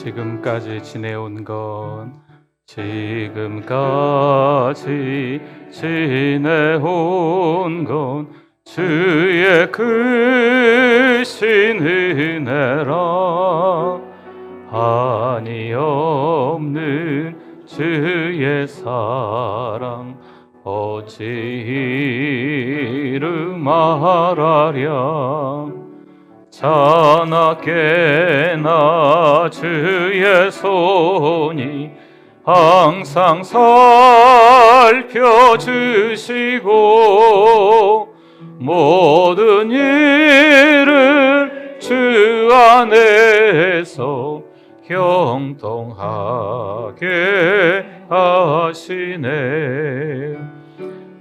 지금까지 지내온 건 지금까지 지내온 건 주의 크신 은혜라. 한이 없는 주의 사랑 어찌 이루말하랴. 자나깨나 주의 손이 항상 살펴주시고 모든 일을 주 안에서 형통하게 하시네.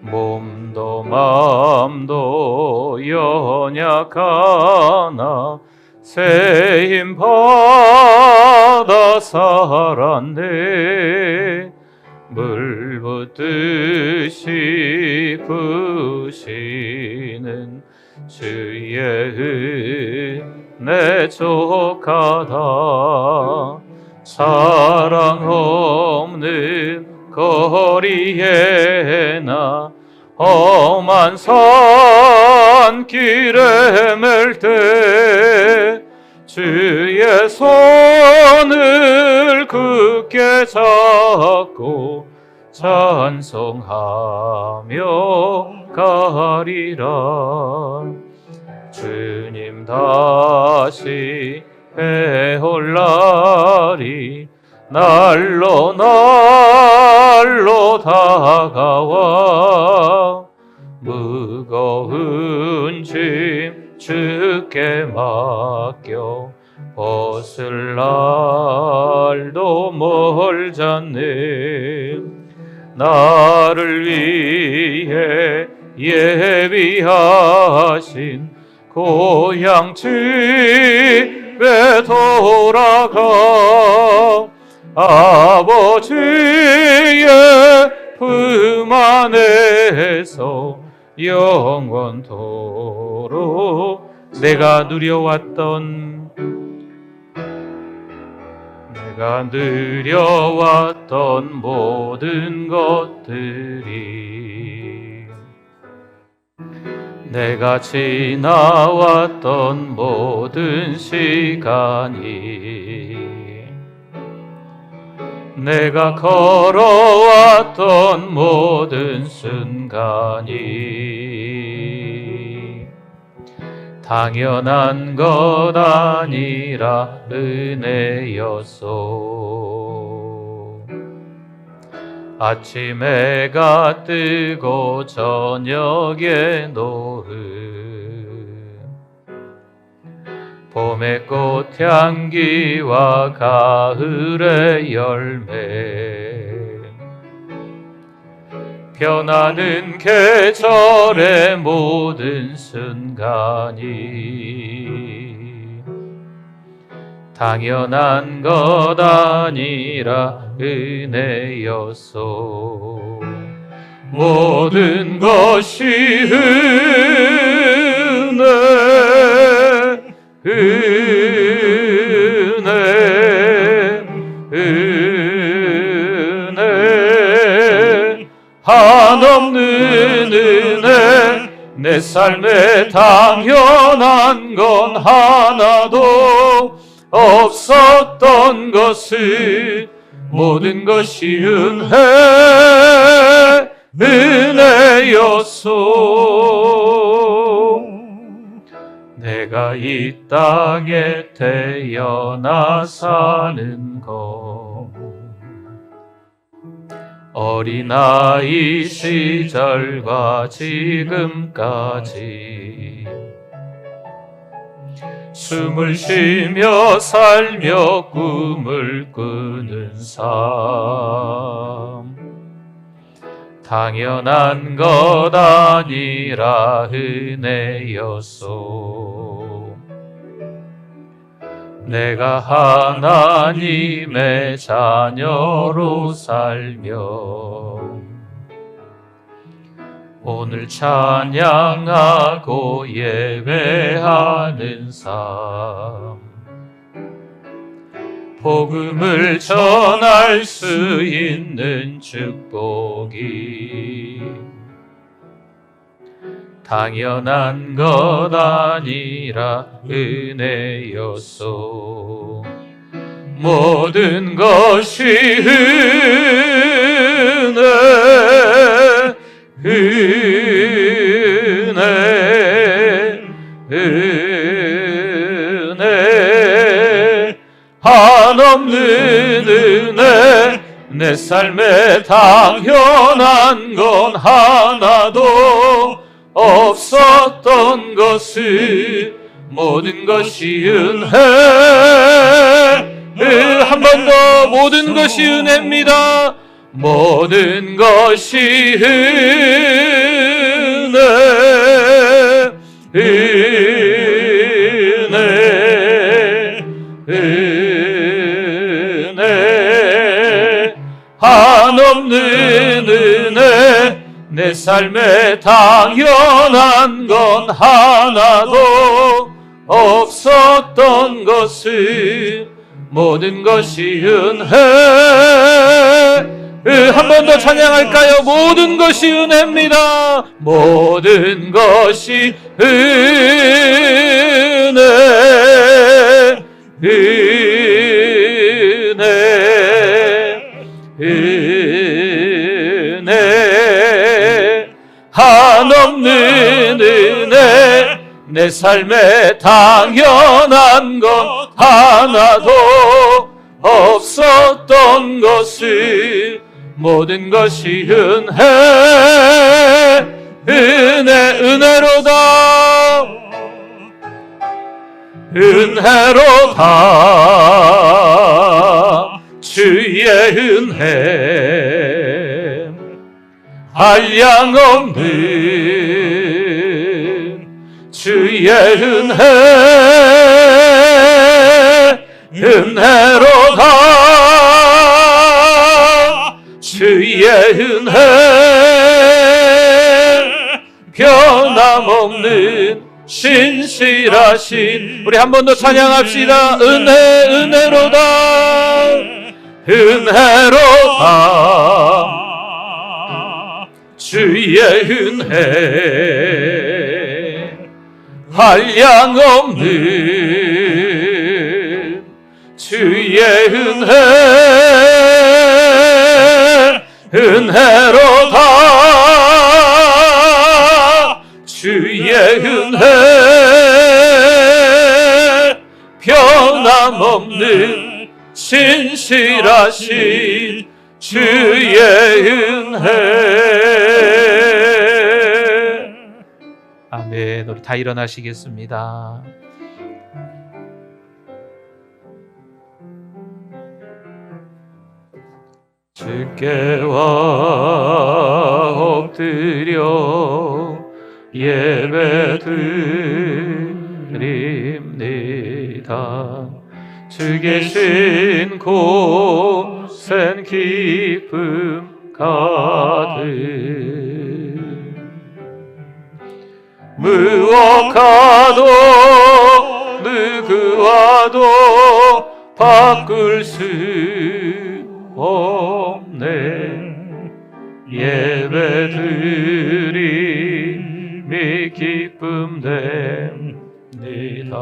몸도 맘도 연약하나 세임 받아 살았네. 물 붓듯이 부시는 주의 은혜 족하다. 사랑 없는 거리에나 험한 산길에 맬 때 주의 손을 굳게 잡고 찬송하며 가리라. 주님 다시 해올 날이 날로 다가와 무거운 짐 주께 맡겨 벗을 날도 멀잖네. 나를 위해 예비하신 고향 집에 돌아가 아버지의 품 안에서 영원토록 내가 누려왔던 모든 것들이 내가 지나왔던 모든 시간이 내가 걸어왔던 모든 순간이 당연한 것 아니라 은혜였소. 아침 해가 뜨고 저녁에 노을, 봄의 꽃향기와 가을의 열매, 변하는 계절의 모든 순간이 당연한 것 아니라 은혜였소. 모든 것이 은혜 한없는 은혜. 내 삶에 당연한 건 하나도 없었던 것은 모든 것이 은혜였소. 내가 이 땅에 태어나 사는 것 어린아이 시절과 지금까지 숨을 쉬며 살며 꿈을 꾸는 삶 당연한 것 아니라 은혜였소. 내가 하나님의 자녀로 살며 오늘 찬양하고 예배하는 삶 복음을 전할 수 있는 축복이 당연한 것 아니라 은혜였소. 모든 것이 은혜 한없는 은혜. 내 삶에 당연한 건 하나도 없었던 것을 모든 것이 은혜. 한 번 더 모든 것이 은혜입니다. 모든 것이 은혜. 은혜 한없는 은혜. 내 삶에 당연한 건 하나도 없었던 것을 모든 것이 은혜. 한 번 더 찬양할까요? 모든 것이 은혜입니다. 모든 것이 은혜. 은혜 한없는 은혜. 내 삶에 당연한 건 하나도 없었던 것을 모든 것이 은혜. 은혜로다. 은혜로다. 주의 은혜 한량 없는 주의 은혜. 은혜로다. 주의 은혜 변함없는 신실하신. 우리 한 번 더 찬양합시다. 은혜로다. 은혜로다. 주의 은혜 한량 없는 주의 은혜. 은혜로다. 주의 은혜 변함없는 신실하신 주의 은혜. 아멘. 우리 다 일어나시겠습니다. 주께와 엎드려 예배드립니다. 주 계신 곳엔 기쁨 가득. 무엇과도 누구와도 바꿀 수 없네. 예배드림이 기쁨 됩니다.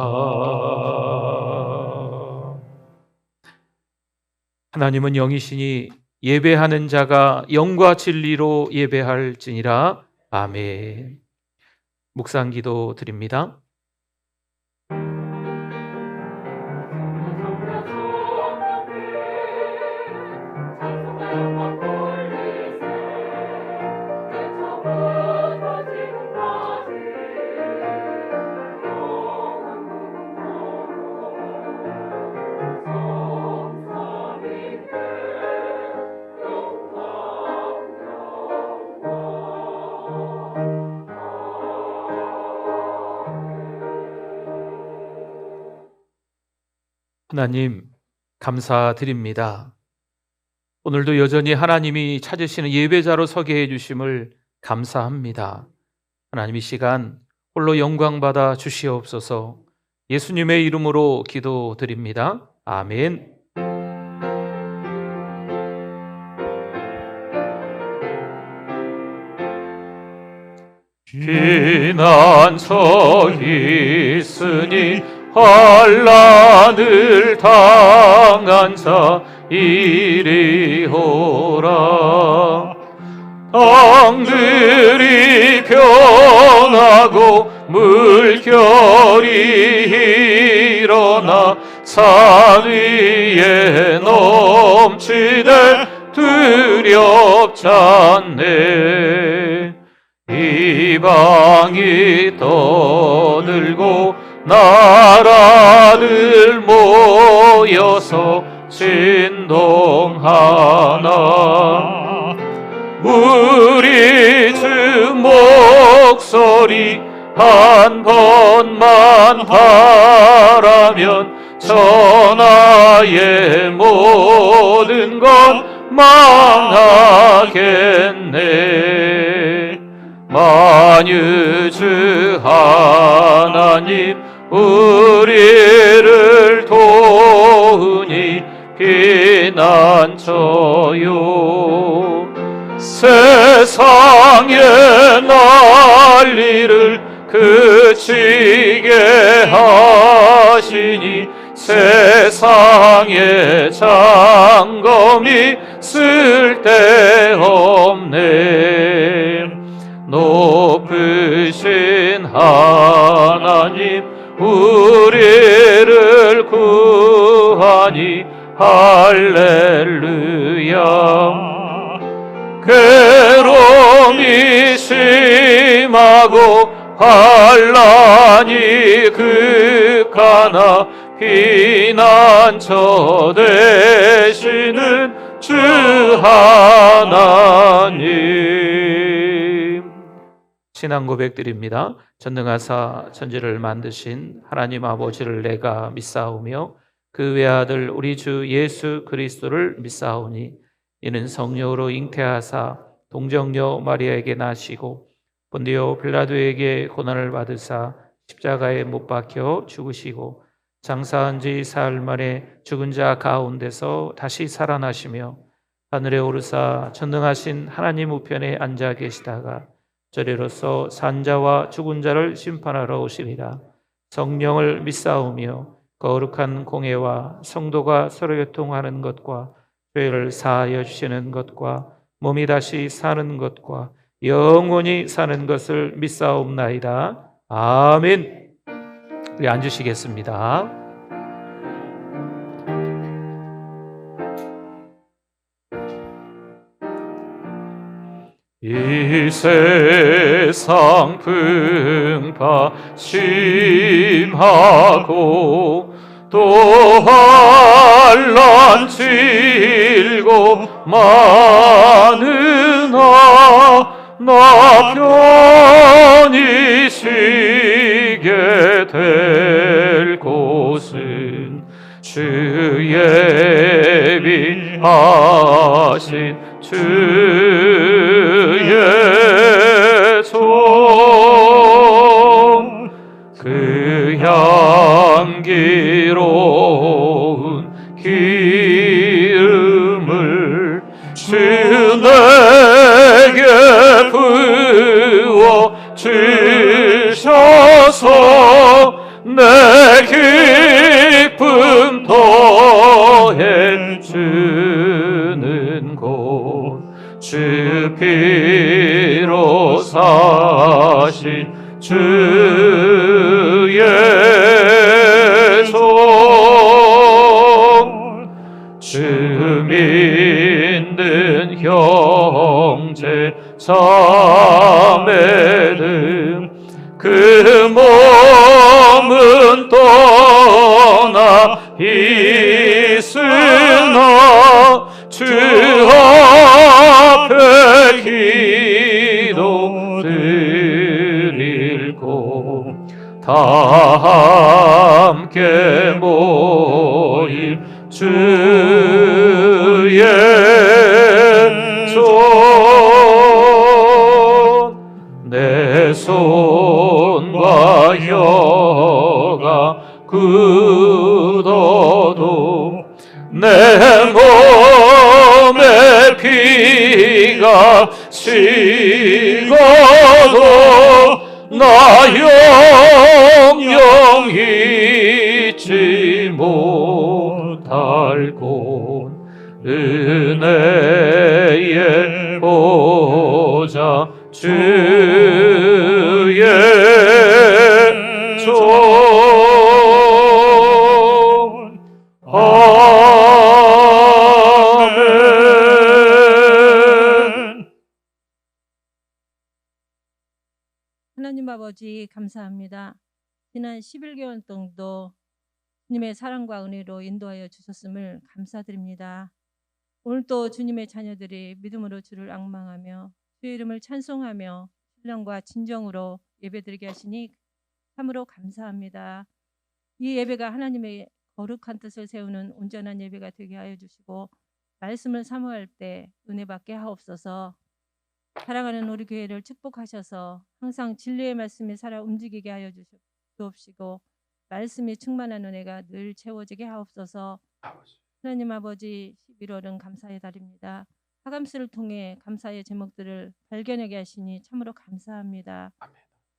하나님은 영이시니 예배하는 자가 영과 진리로 예배할지니라. 아멘. 묵상기도 드립니다. 하나님 감사드립니다. 오늘도 여전히 하나님이 찾으시는 예배자로 서게 해주심을 감사합니다. 하나님 이 시간 홀로 영광받아 주시옵소서. 예수님의 이름으로 기도드립니다. 아멘. 피난처 있으니 환난을 당한 자 이리 오라. 땅들이 변하고 물결이 일어나 산 위에 넘치네 두렵지 않네. 이방이 떠들고 나라들 모여서 진동하나. 우리 주 목소리 한 번만 바라면 천하의 모든 것 망하겠네. 만유주 하나님 우리를 도우니 피난처요. 세상의 난리를 그치게 하시니 세상의 장검이 쓸데없네. 높으신 하나님 우리를 구하니 할렐루야. 괴로움이 심하고 환난이 극하나 피난처 되시는 주 하나님. 신앙 고백드립니다. 전능하사 천지를 만드신 하나님 아버지를 내가 믿사오며 그 외아들 우리 주 예수 그리스도를 믿사오니 이는 성령으로 잉태하사 동정녀 마리아에게 나시고 본디오 빌라도에게 고난을 받으사 십자가에 못 박혀 죽으시고 장사한 지 사흘 만에 죽은 자 가운데서 다시 살아나시며 하늘에 오르사 전능하신 하나님 우편에 앉아 계시다가 저리로서 산자와 죽은 자를 심판하러 오시리라. 성령을 믿사오며 거룩한 공예와 성도가 서로 교통하는 것과 죄를 사하여 주시는 것과 몸이 다시 사는 것과 영원히 사는 것을 믿사옵나이다. 아멘. 우리 앉으시겠습니다. 이 세상 풍파 심하고 또 환난 질고 많으나 나 편히 쉬게 될 곳은 주 예비하신 주의 손 그 향기로운 기름을 주 내게 부어 주셔서 내 기쁨 더해 주는 곳 주 피로 사신 주의 손 주 믿는 형제 자매들 그 몸은 떠나 있으나 주 앞에 기도 드릴 곳 다 함께 모인 주의 손 내 손과 혀가 굳어도 내 몸에 피가 죽어도 나 영영 잊지 못할 곳 은혜의 보좌 주의 손 아멘. 하나님 아버지 감사합니다. 지난 11개월 동안도 주님의 사랑과 은혜로 인도하여 주셨음을 감사드립니다. 오늘도 주님의 자녀들이 믿음으로 주를 앙망하며 주의 이름을 찬송하며 신령과 진정으로 예배드리게 하시니 참으로 감사합니다. 이 예배가 하나님의 거룩한 뜻을 세우는 온전한 예배가 되게 하여 주시고 말씀을 사모할 때 은혜 받게 하옵소서. 사랑하는 우리 교회를 축복하셔서 항상 진리의 말씀에 살아 움직이게 하여 주옵시고 말씀이 충만한 은혜가 늘 채워지게 하옵소서. 하나님 아버지 11월은 감사의 달입니다. 하감스를 통해 감사의 제목들을 발견하게 하시니 참으로 감사합니다.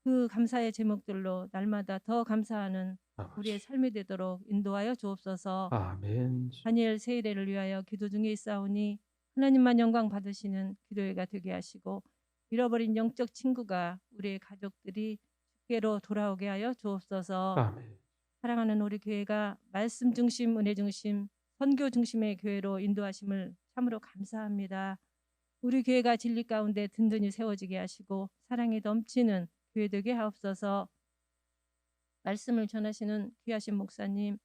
그 감사의 제목들로 날마다 더 감사하는 우리의 삶이 되도록 인도하여 주옵소서. 아멘. 다니엘 세일회를 위하여 기도 중에 있사오니 하나님만 영광 받으시는 기도회가 되게 하시고 잃어버린 영적 친구가 우리의 가족들이 주께로 돌아오게 하여 주옵소서. 아멘. 사랑하는 우리 교회가 말씀 중심, 은혜 중심, 선교 중심의 교회로 인도하심을 참으로 감사합니다. 우리 교회가 진리 가운데 든든히 세워지게 하시고 사랑이 넘치는 교회 되게 하옵소서. 말씀을 전하시는 귀하신 목사님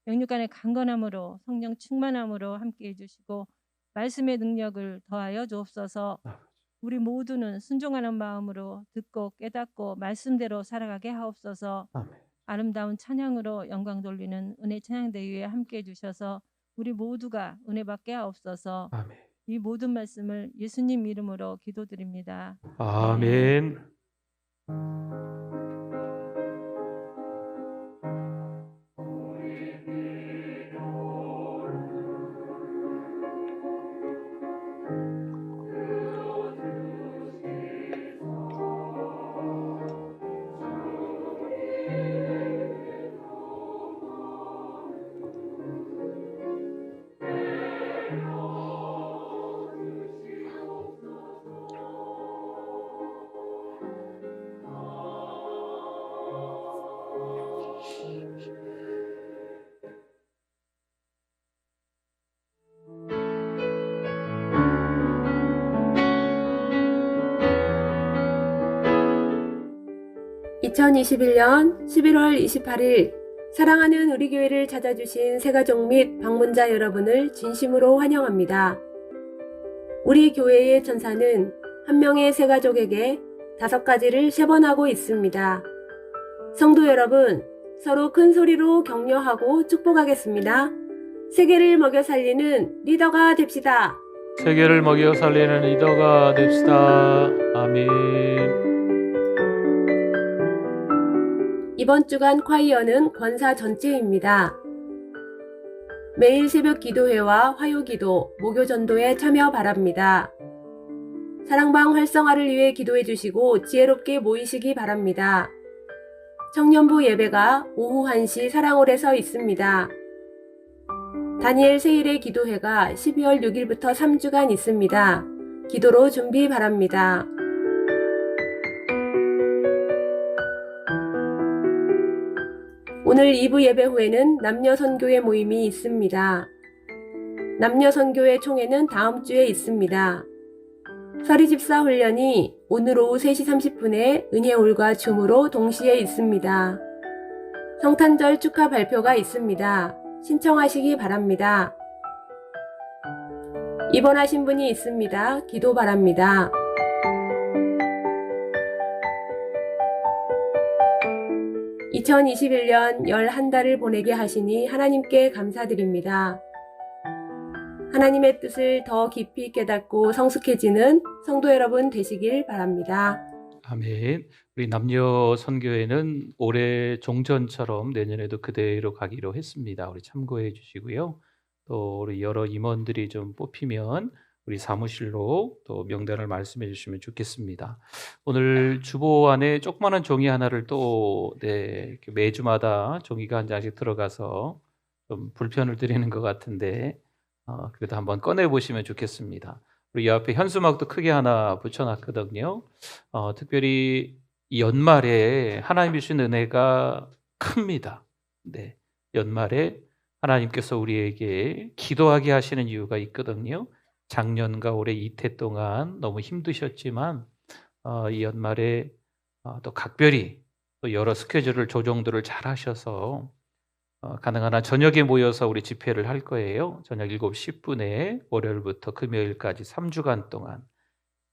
영육간의 강건함으로 성령 충만함으로 함께해 주시고 말씀의 능력을 더하여 주옵소서. 우리 모두는 순종하는 마음으로 듣고 깨닫고 말씀대로 살아가게 하옵소서. 아멘. 아름다운 찬양으로 영광 돌리는 은혜 찬양대회에 함께해 주셔서 우리 모두가 은혜 받게 하옵소서. 아멘. 이 모든 말씀을 예수님 이름으로 기도드립니다. 아멘. 2021년 11월 28일 사랑하는 우리 교회를 찾아주신 새가족 및 방문자 여러분을 진심으로 환영합니다. 우리 교회의 천사는 한 명의 새가족에게 5가지를 세번하고 있습니다. 성도 여러분, 서로 큰 소리로 격려하고 축복하겠습니다. 세계를 먹여 살리는 리더가 됩시다. 세계를 먹여 살리는 리더가 됩시다. 아멘. 이번 주간 콰이어는 권사 전체입니다. 매일 새벽 기도회와 화요기도, 목요전도에 참여 바랍니다. 사랑방 활성화를 위해 기도해 주시고 지혜롭게 모이시기 바랍니다. 청년부 예배가 오후 1시 사랑홀에서 있습니다. 다니엘 세일의 기도회가 12월 6일부터 3주간 있습니다. 기도로 준비 바랍니다. 오늘 2부 예배 후에는 남녀선교회 모임이 있습니다. 남녀선교회 총회는 다음 주에 있습니다. 서리집사 훈련이 오늘 오후 3시 30분에 은혜홀과 줌으로 동시에 있습니다. 성탄절 축하 발표가 있습니다. 신청하시기 바랍니다. 입원하신 분이 있습니다. 기도 바랍니다. (2021년) 11달을 보내게 하시니 하나님께 감사드립니다. 하나님의 뜻을 더 깊이 깨닫고 성숙해지는 성도 여러분 되시길 바랍니다. 아멘. 우리 남녀 선교회는 올해 종전처럼 내년에도 그대로 가기로 했습니다. 우리 참고해 주시고요. 또 우리 여러 임원들이 좀 뽑히면 우리 사무실로 또 명단을 말씀해 주시면 좋겠습니다. 오늘 주보 안에 조그마한 종이 하나를 또 이렇게 매주마다 종이가 한 장씩 들어가서 좀 불편을 드리는 것 같은데 그래도 한번 꺼내 보시면 좋겠습니다. 그리고 이 앞에 현수막도 크게 하나 붙여놨거든요. 특별히 이 연말에 하나님이 주신 은혜가 큽니다. 네, 연말에 하나님께서 우리에게 기도하게 하시는 이유가 있거든요. 작년과 올해 이태 동안 너무 힘드셨지만 이 연말에 또 각별히 또 여러 스케줄을 조정들을 잘 하셔서 가능한 한 저녁에 모여서 우리 집회를 할 거예요. 저녁 7시 10분에 월요일부터 금요일까지 3주간 동안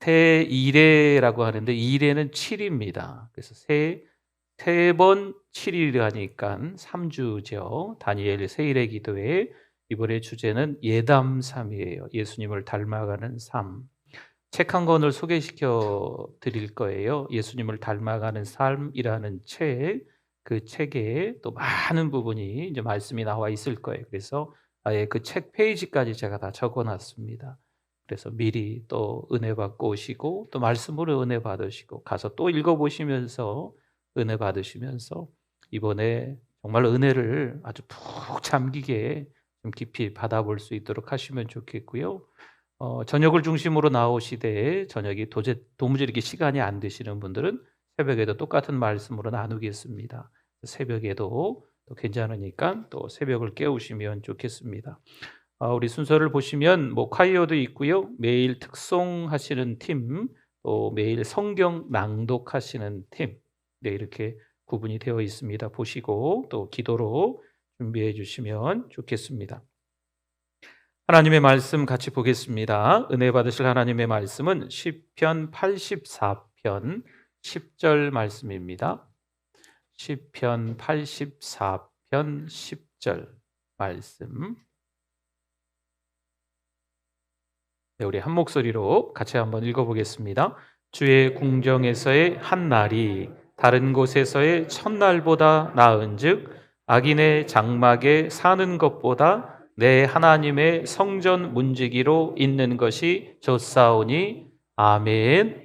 새1회라고 하는데 2회는 7입니다. 그래서 세 번 7일 하니까 3주죠. 다니엘 새1회 기도회 이번에 주제는 예담3이에요. 예수님을 닮아가는 삶. 책 한 권을 소개시켜 드릴 거예요. 예수님을 닮아가는 삶이라는 책. 그 책에 또 많은 부분이 이제 말씀이 나와 있을 거예요. 그래서 아예 그 책 페이지까지 제가 다 적어 놨습니다. 그래서 미리 또 은혜 받고 오시고 또 말씀으로 은혜 받으시고 가서 또 읽어 보시면서 은혜 받으시면서 이번에 정말 은혜를 아주 푹 잠기게 좀 깊이 받아볼 수 있도록 하시면 좋겠고요. 저녁을 중심으로 나오시되 저녁이 도무지 이렇게 시간이 안 되시는 분들은 새벽에도 똑같은 말씀으로 나누겠습니다. 새벽에도 또 괜찮으니까 또 새벽을 깨우시면 좋겠습니다. 우리 순서를 보시면 뭐 콰이어도 있고요. 매일 특송 하시는 팀, 또 매일 성경 낭독하시는 팀, 네, 이렇게 구분이 되어 있습니다. 보시고 또 기도로 준비해 주시면 좋겠습니다. 하나님의 말씀 같이 보겠습니다. 은혜 받으실 하나님의 말씀은 시편 84편 10절 말씀입니다. 시편 84편 10절 말씀. 네, 우리 한 목소리로 같이 한번 읽어보겠습니다. 주의 궁정에서의 한 날이 다른 곳에서의 첫날보다 나은즉 악인의 장막에 사는 것보다 내 하나님의 성전 문지기로 있는 것이 좋사오니. 아멘.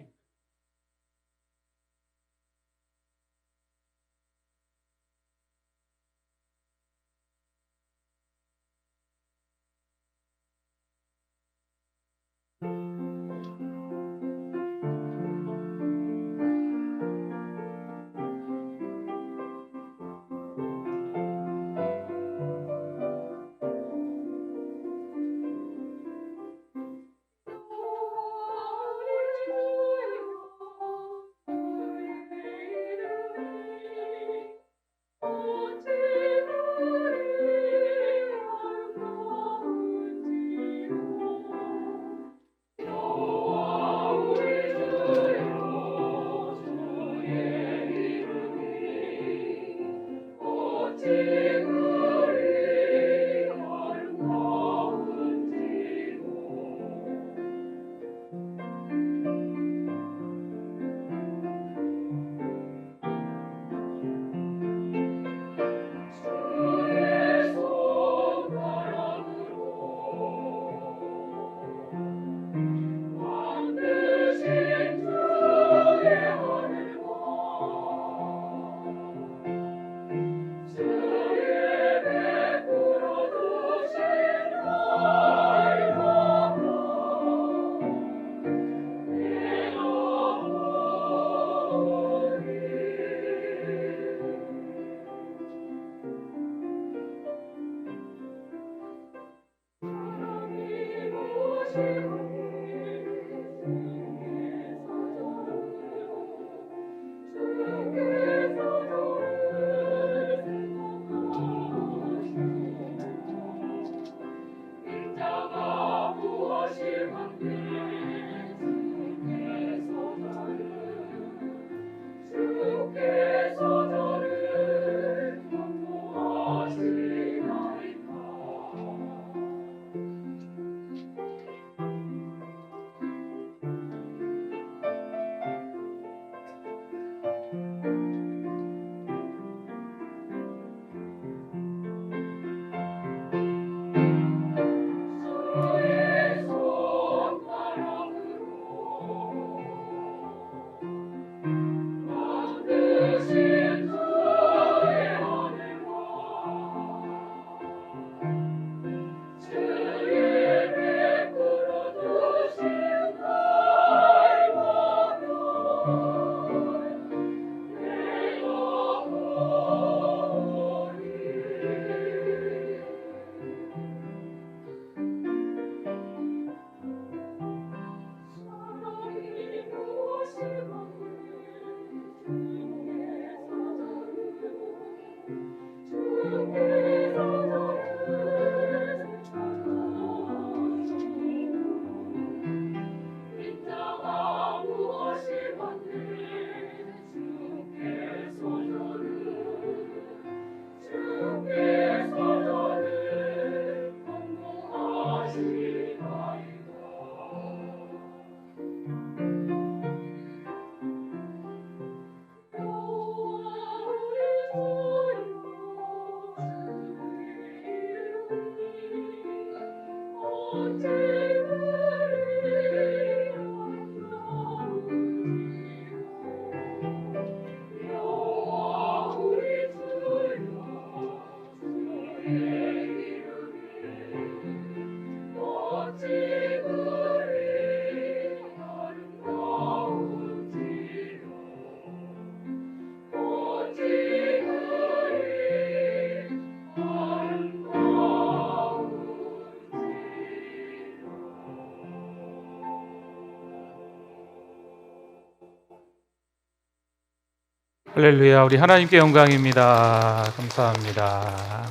할렐루야. 우리 하나님께 영광입니다. 감사합니다.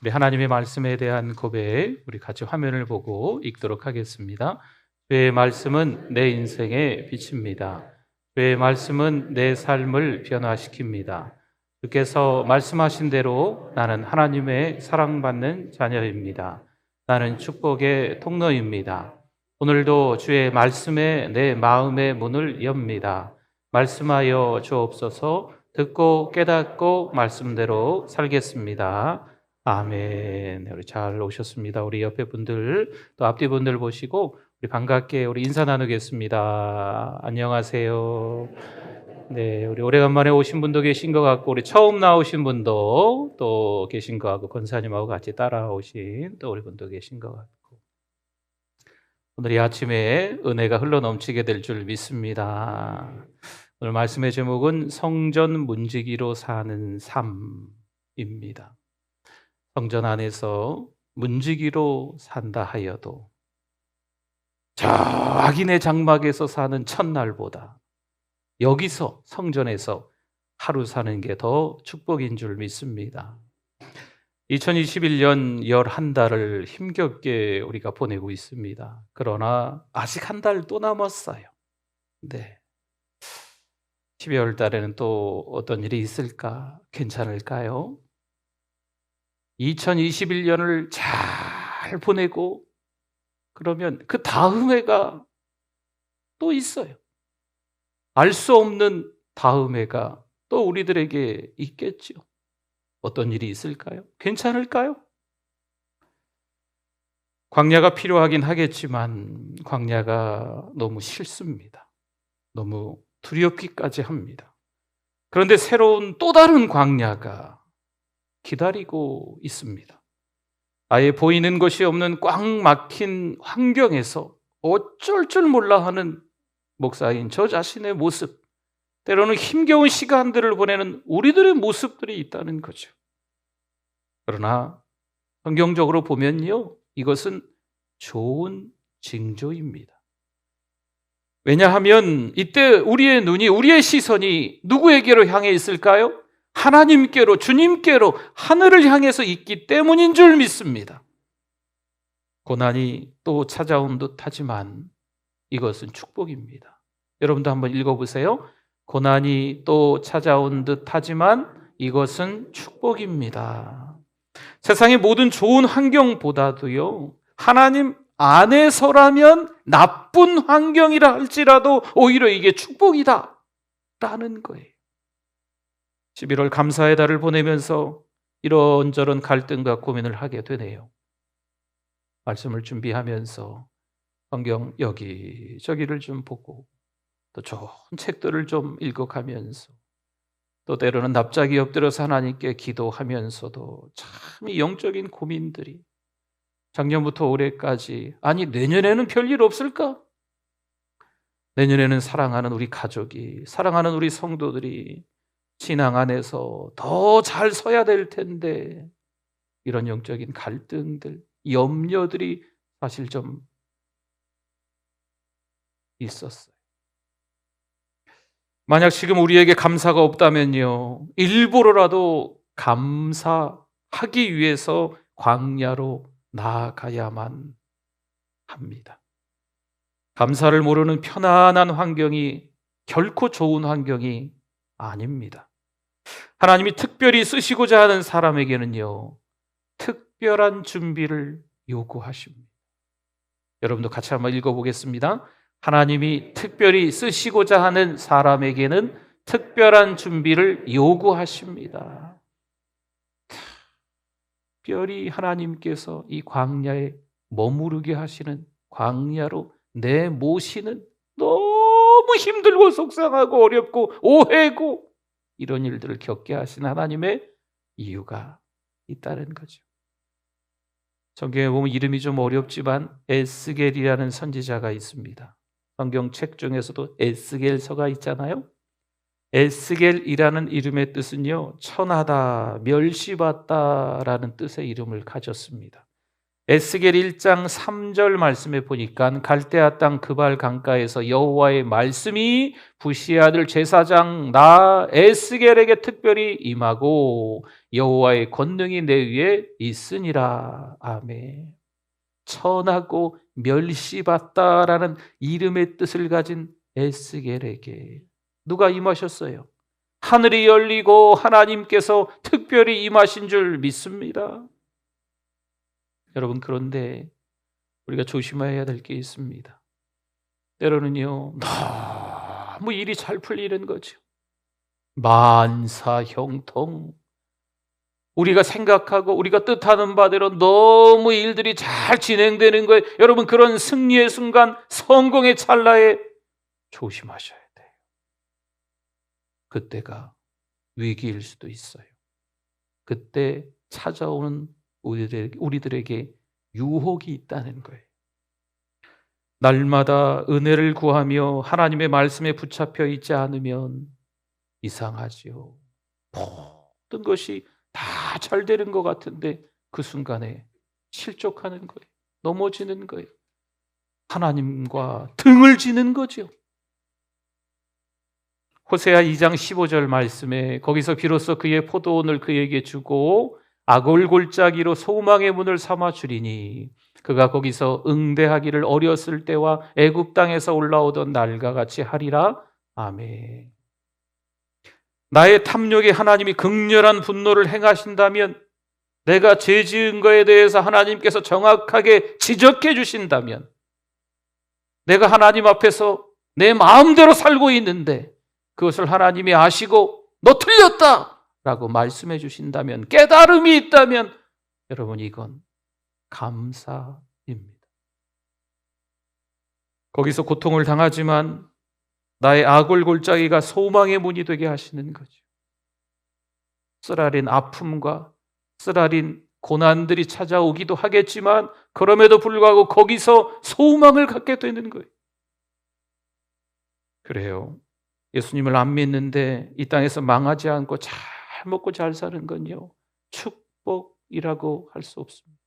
우리 하나님의 말씀에 대한 고백, 우리 같이 화면을 보고 읽도록 하겠습니다. 주의 말씀은 내 인생의 빛입니다. 주의 말씀은 내 삶을 변화시킵니다. 주께서 말씀하신 대로 나는 하나님의 사랑받는 자녀입니다. 나는 축복의 통로입니다. 오늘도 주의 말씀에 내 마음의 문을 엽니다. 말씀하여 주옵소서. 듣고 깨닫고 말씀대로 살겠습니다. 아멘. 우리 잘 오셨습니다. 우리 옆에 분들 또 앞뒤 분들 보시고 우리 반갑게 우리 인사 나누겠습니다. 안녕하세요. 네, 우리 오래간만에 오신 분도 계신 것 같고 우리 처음 나오신 분도 또 계신 것 같고 권사님하고 같이 따라오신 또 우리 분도 계신 것 같고 오늘 이 아침에 은혜가 흘러 넘치게 될 줄 믿습니다. 오늘 말씀의 제목은 성전 문지기로 사는 삶입니다. 성전 안에서 문지기로 산다 하여도 저 악인의 장막에서 사는 첫날보다 여기서 성전에서 하루 사는 게 더 축복인 줄 믿습니다. 2021년 11달을 힘겹게 우리가 보내고 있습니다. 그러나 아직 한 달 또 남았어요. 네. 12월 달에는 또 어떤 일이 있을까? 괜찮을까요? 2021년을 잘 보내고 그러면 그 다음 해가 또 있어요. 알 수 없는 다음 해가 또 우리들에게 있겠죠. 어떤 일이 있을까요? 괜찮을까요? 광야가 필요하긴 하겠지만 광야가 너무 싫습니다. 너무 두렵기까지 합니다. 그런데 새로운 또 다른 광야가 기다리고 있습니다. 아예 보이는 것이 없는 꽉 막힌 환경에서 어쩔 줄 몰라 하는 목사인 저 자신의 모습, 때로는 힘겨운 시간들을 보내는 우리들의 모습들이 있다는 거죠. 그러나 성경적으로 보면요, 이것은 좋은 징조입니다. 왜냐하면 이때 우리의 눈이, 우리의 시선이 누구에게로 향해 있을까요? 하나님께로, 주님께로, 하늘을 향해서 있기 때문인 줄 믿습니다. 고난이 또 찾아온 듯 하지만 이것은 축복입니다. 여러분도 한번 읽어보세요. 고난이 또 찾아온 듯 하지만 이것은 축복입니다. 세상의 모든 좋은 환경보다도요, 하나님 안에서라면 나쁜 환경이라 할지라도 오히려 이게 축복이다 라는 거예요. 11월 감사의 달을 보내면서 이런저런 갈등과 고민을 하게 되네요. 말씀을 준비하면서 성경 여기저기를 좀 보고 또 좋은 책들을 좀 읽어가면서 또 때로는 납작이 엎드려서 하나님께 기도하면서도 참 이 영적인 고민들이 작년부터 올해까지, 아니 내년에는 별일 없을까? 내년에는 사랑하는 우리 가족이, 사랑하는 우리 성도들이 신앙 안에서 더 잘 서야 될 텐데 이런 영적인 갈등들, 염려들이 사실 좀 있었어요. 만약 지금 우리에게 감사가 없다면요, 일부러라도 감사하기 위해서 광야로 나아가야만 합니다. 감사를 모르는 편안한 환경이 결코 좋은 환경이 아닙니다. 하나님이 특별히 쓰시고자 하는 사람에게는요, 특별한 준비를 요구하십니다. 여러분도 같이 한번 읽어보겠습니다. 하나님이 특별히 쓰시고자 하는 사람에게는 특별한 준비를 요구하십니다. 특별히 하나님께서 이 광야에 머무르게 하시는, 광야로 내모시는, 너무 힘들고 속상하고 어렵고 오해고 이런 일들을 겪게 하신 하나님의 이유가 있다는 거죠. 성경에 보면 이름이 좀 어렵지만 에스겔이라는 선지자가 있습니다. 성경책 중에서도 에스겔서가 있잖아요. 에스겔이라는 이름의 뜻은요, 천하다, 멸시받다라는 뜻의 이름을 가졌습니다. 에스겔 1장 3절 말씀에 보니까 갈대아 땅 그발 강가에서 여호와의 말씀이 부시의 아들 제사장 나 에스겔에게 특별히 임하고 여호와의 권능이 내 위에 있으니라. 아멘. 천하고 멸시받다라는 이름의 뜻을 가진 에스겔에게 누가 임하셨어요? 하늘이 열리고 하나님께서 특별히 임하신 줄 믿습니다. 여러분, 그런데 우리가 조심해야 될 게 있습니다. 때로는요, 너무 일이 잘 풀리는 거죠. 만사형통. 우리가 생각하고 우리가 뜻하는 바대로 너무 일들이 잘 진행되는 거예요. 여러분, 그런 승리의 순간, 성공의 찰나에 조심하셔야 돼요. 그때가 위기일 수도 있어요. 그때 찾아오는 우리들에게 유혹이 있다는 거예요. 날마다 은혜를 구하며 하나님의 말씀에 붙잡혀 있지 않으면 이상하지요. 모든 것이 다 잘 되는 것 같은데 그 순간에 실족하는 거예요. 넘어지는 거예요. 하나님과 등을 지는 거죠. 호세아 2장 15절 말씀에 거기서 비로소 그의 포도원을 그에게 주고 아골골짜기로 소망의 문을 삼아 주리니 그가 거기서 응대하기를 어렸을 때와 애굽 땅에서 올라오던 날과 같이 하리라. 아멘. 나의 탐욕에 하나님이 극렬한 분노를 행하신다면, 내가 죄 지은 거에 대해서 하나님께서 정확하게 지적해 주신다면, 내가 하나님 앞에서 내 마음대로 살고 있는데 그것을 하나님이 아시고 너 틀렸다 라고 말씀해 주신다면, 깨달음이 있다면, 여러분, 이건 감사입니다. 거기서 고통을 당하지만 나의 아골골짜기가 소망의 문이 되게 하시는 거죠. 쓰라린 아픔과 쓰라린 고난들이 찾아오기도 하겠지만 그럼에도 불구하고 거기서 소망을 갖게 되는 거예요. 그래요. 예수님을 안 믿는데 이 땅에서 망하지 않고 잘 먹고 잘 사는 건요, 축복이라고 할 수 없습니다.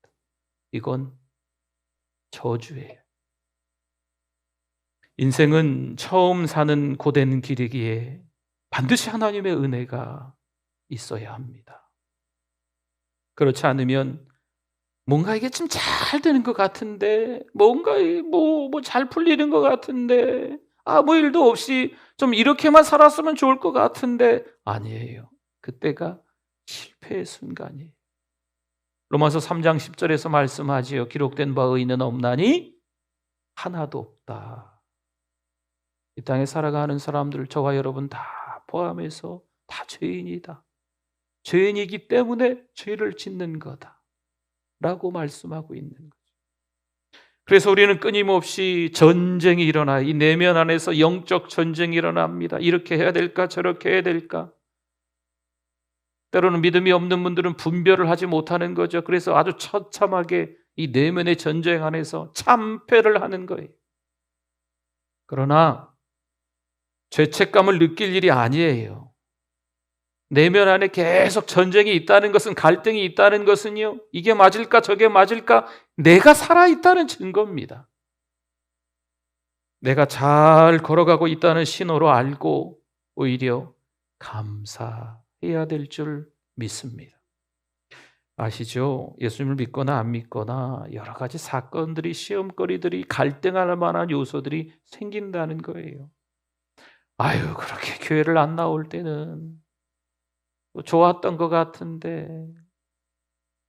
이건 저주예요. 인생은 처음 사는 고된 길이기에 반드시 하나님의 은혜가 있어야 합니다. 그렇지 않으면 뭔가 이게 좀 잘 되는 것 같은데, 뭔가 잘 풀리는 것 같은데, 아무 일도 없이 좀 이렇게만 살았으면 좋을 것 같은데, 아니에요. 그때가 실패의 순간이에요. 로마서 3장 10절에서 말씀하지요. 기록된 바 의인은 없나니 하나도 없다. 이 땅에 살아가는 사람들, 저와 여러분 다 포함해서 다 죄인이다. 죄인이기 때문에 죄를 짓는 거다 라고 말씀하고 있는 거죠. 그래서 우리는 끊임없이 전쟁이 일어나, 이 내면 안에서 영적 전쟁이 일어납니다. 이렇게 해야 될까 저렇게 해야 될까. 때로는 믿음이 없는 분들은 분별을 하지 못하는 거죠. 그래서 아주 처참하게 이 내면의 전쟁 안에서 참패를 하는 거예요. 그러나 죄책감을 느낄 일이 아니에요. 내면 안에 계속 전쟁이 있다는 것은, 갈등이 있다는 것은요, 이게 맞을까 저게 맞을까, 내가 살아있다는 증거입니다. 내가 잘 걸어가고 있다는 신호로 알고 오히려 감사해야 될 줄 믿습니다. 아시죠? 예수님을 믿거나 안 믿거나 여러 가지 사건들이, 시험거리들이, 갈등할 만한 요소들이 생긴다는 거예요. 아유, 그렇게 교회를 안 나올 때는 좋았던 것 같은데,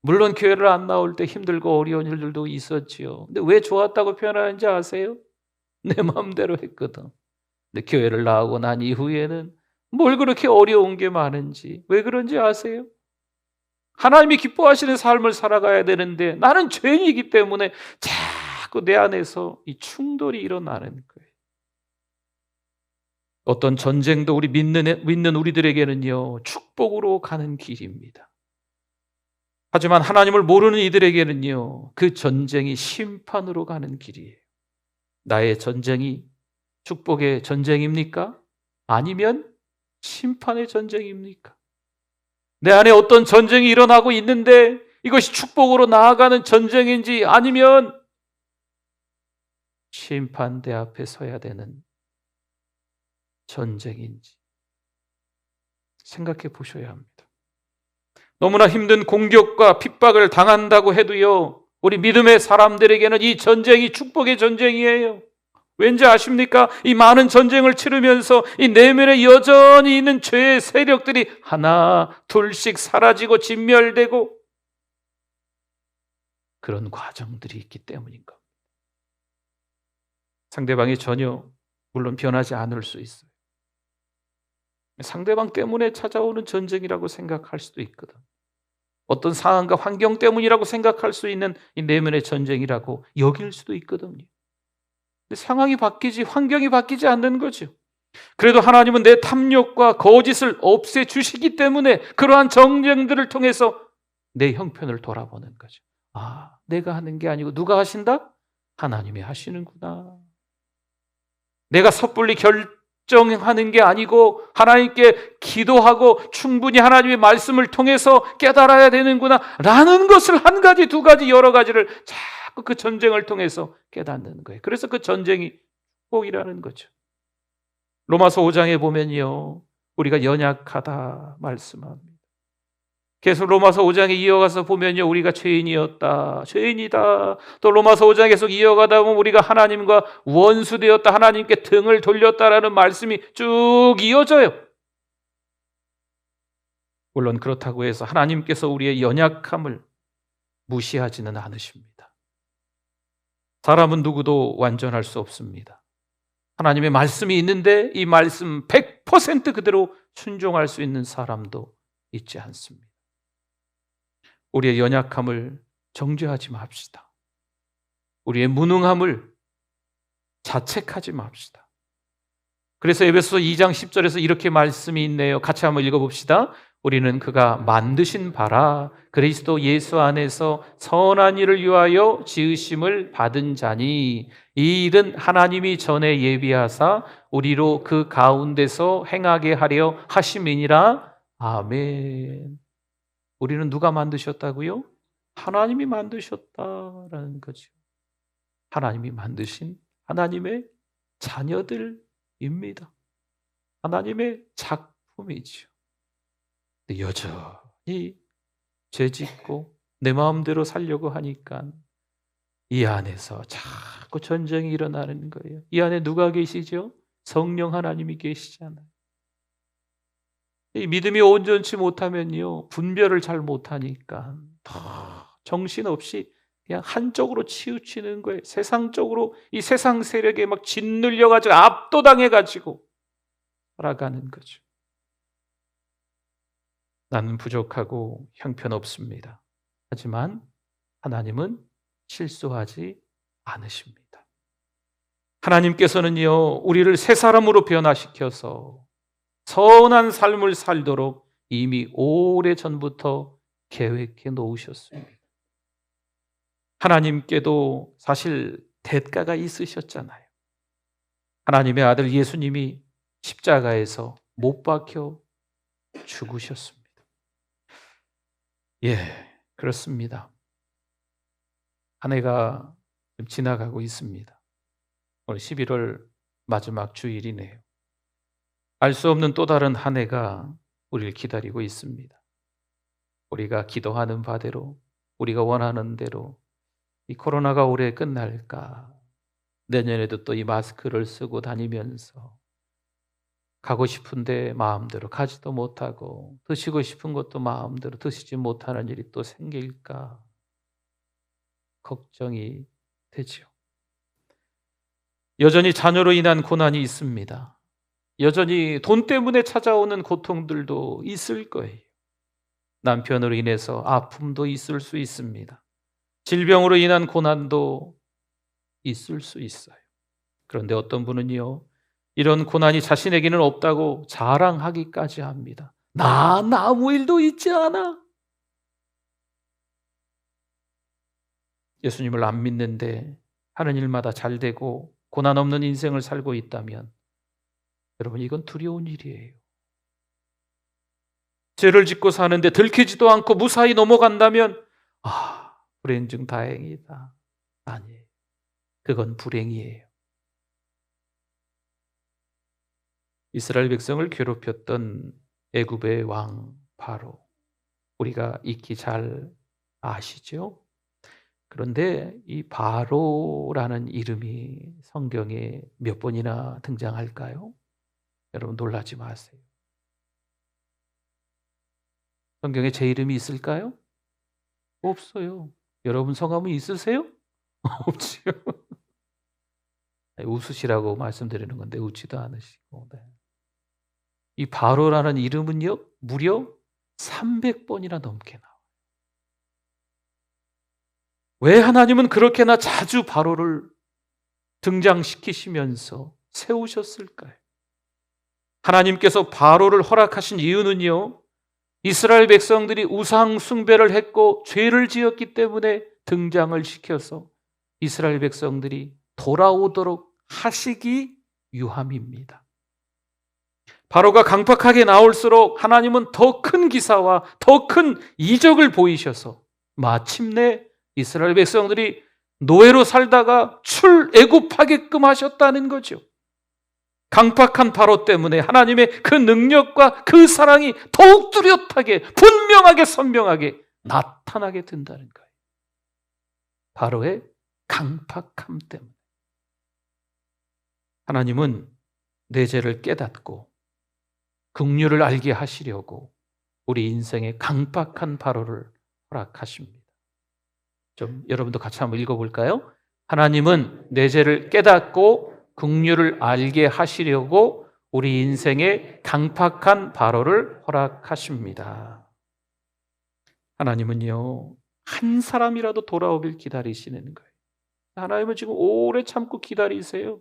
물론 교회를 안 나올 때 힘들고 어려운 일들도 있었지요. 근데 왜 좋았다고 표현하는지 아세요? 내 마음대로 했거든. 근데 교회를 나오고 난 이후에는 뭘 그렇게 어려운 게 많은지, 왜 그런지 아세요? 하나님이 기뻐하시는 삶을 살아가야 되는데 나는 죄인이기 때문에 자꾸 내 안에서 이 충돌이 일어나는 거예요. 어떤 전쟁도 우리 믿는 우리들에게는요, 축복으로 가는 길입니다. 하지만 하나님을 모르는 이들에게는요, 그 전쟁이 심판으로 가는 길이에요. 나의 전쟁이 축복의 전쟁입니까? 아니면 심판의 전쟁입니까? 내 안에 어떤 전쟁이 일어나고 있는데 이것이 축복으로 나아가는 전쟁인지 아니면 심판대 앞에 서야 되는 전쟁인지 생각해 보셔야 합니다. 너무나 힘든 공격과 핍박을 당한다고 해도요, 우리 믿음의 사람들에게는 이 전쟁이 축복의 전쟁이에요. 왠지 아십니까? 이 많은 전쟁을 치르면서 이 내면에 여전히 있는 죄의 세력들이 하나 둘씩 사라지고 진멸되고 그런 과정들이 있기 때문인 겁니다. 상대방이 전혀 물론 변하지 않을 수 있어요. 상대방 때문에 찾아오는 전쟁이라고 생각할 수도 있거든. 어떤 상황과 환경 때문이라고 생각할 수 있는 이 내면의 전쟁이라고 여길 수도 있거든요. 근데 상황이 바뀌지, 환경이 바뀌지 않는 거죠. 그래도 하나님은 내 탐욕과 거짓을 없애주시기 때문에 그러한 전쟁들을 통해서 내 형편을 돌아보는 거죠. 아, 내가 하는 게 아니고 누가 하신다? 하나님이 하시는구나. 내가 섣불리 결정하는 게 아니고 하나님께 기도하고 충분히 하나님의 말씀을 통해서 깨달아야 되는구나 라는 것을 한 가지, 두 가지, 여러 가지를 자꾸 그 전쟁을 통해서 깨닫는 거예요. 그래서 그 전쟁이 축복이라는 거죠. 로마서 5장에 보면요, 우리가 연약하다 말씀합니다. 계속 로마서 5장에 이어가서 보면요, 우리가 죄인이었다, 죄인이다. 또 로마서 5장 계속 이어가다 보면 우리가 하나님과 원수되었다, 하나님께 등을 돌렸다라는 말씀이 쭉 이어져요. 물론 그렇다고 해서 하나님께서 우리의 연약함을 무시하지는 않으십니다. 사람은 누구도 완전할 수 없습니다. 하나님의 말씀이 있는데 이 말씀 100% 그대로 순종할 수 있는 사람도 있지 않습니다. 우리의 연약함을 정죄하지 맙시다. 우리의 무능함을 자책하지 맙시다. 그래서 에베소서 2장 10절에서 이렇게 말씀이 있네요. 같이 한번 읽어봅시다. 우리는 그가 만드신 바라 그리스도 예수 안에서 선한 일을 위하여 지으심을 받은 자니 이 일은 하나님이 전에 예비하사 우리로 그 가운데서 행하게 하려 하심이니라. 아멘. 우리는 누가 만드셨다고요? 하나님이 만드셨다라는 거죠. 하나님이 만드신 하나님의 자녀들입니다. 하나님의 작품이죠. 여전히 죄짓고 내 마음대로 살려고 하니까 이 안에서 자꾸 전쟁이 일어나는 거예요. 이 안에 누가 계시죠? 성령 하나님이 계시잖아요. 이 믿음이 온전치 못하면요, 분별을 잘 못하니까 정신없이 그냥 한쪽으로 치우치는 거예요. 세상적으로 이 세상 세력에 막 짓눌려가지고 압도당해가지고 살아가는 거죠. 나는 부족하고 형편없습니다. 하지만 하나님은 실수하지 않으십니다. 하나님께서는요, 우리를 새 사람으로 변화시켜서 선한 삶을 살도록 이미 오래전부터 계획해 놓으셨습니다. 하나님께도 사실 대가가 있으셨잖아요. 하나님의 아들 예수님이 십자가에서 못 박혀 죽으셨습니다. 예, 그렇습니다. 한 해가 지나가고 있습니다. 오늘 11월 마지막 주일이네요. 알 수 없는 또 다른 한 해가 우리를 기다리고 있습니다. 우리가 기도하는 바대로, 우리가 원하는 대로 이 코로나가 올해 끝날까? 내년에도 또 이 마스크를 쓰고 다니면서 가고 싶은데 마음대로 가지도 못하고 드시고 싶은 것도 마음대로 드시지 못하는 일이 또 생길까? 걱정이 되죠. 여전히 자녀로 인한 고난이 있습니다. 여전히 돈 때문에 찾아오는 고통들도 있을 거예요. 남편으로 인해서 아픔도 있을 수 있습니다. 질병으로 인한 고난도 있을 수 있어요. 그런데 어떤 분은요, 이런 고난이 자신에게는 없다고 자랑하기까지 합니다. 난 아무 일도 있지 않아. 예수님을 안 믿는데 하는 일마다 잘 되고 고난 없는 인생을 살고 있다면 여러분, 이건 두려운 일이에요. 죄를 짓고 사는데 들키지도 않고 무사히 넘어간다면 불행 중 다행이다. 아니에요. 그건 불행이에요. 이스라엘 백성을 괴롭혔던 애굽의 왕 바로, 우리가 익히 잘 아시죠? 그런데 이 바로라는 이름이 성경에 몇 번이나 등장할까요? 여러분 놀라지 마세요. 성경에 제 이름이 있을까요? 없어요. 여러분 성함은 있으세요? 없지요. 웃으시라고 말씀드리는 건데 웃지도 않으시고. 네. 이 바로라는 이름은요, 무려 300번이나 넘게 나와요. 왜 하나님은 그렇게나 자주 바로를 등장시키시면서 세우셨을까요? 하나님께서 바로를 허락하신 이유는요, 이스라엘 백성들이 우상 숭배를 했고 죄를 지었기 때문에 등장을 시켜서 이스라엘 백성들이 돌아오도록 하시기 위함입니다. 바로가 강팍하게 나올수록 하나님은 더 큰 기사와 더 큰 이적을 보이셔서 마침내 이스라엘 백성들이 노예로 살다가 출애굽하게끔 하셨다는 거죠. 강팍한 바로 때문에 하나님의 그 능력과 그 사랑이 더욱 뚜렷하게, 분명하게, 선명하게 나타나게 된다는 거예요. 바로의 강팍함 때문에. 하나님은 내 죄를 깨닫고 긍휼을 알게 하시려고 우리 인생의 강팍한 바로를 허락하십니다. 좀 여러분도 같이 한번 읽어볼까요? 하나님은 내 죄를 깨닫고 긍휼을 알게 하시려고 우리 인생에 강팍한 바로를 허락하십니다. 하나님은요, 한 사람이라도 돌아오길 기다리시는 거예요. 하나님은 지금 오래 참고 기다리세요.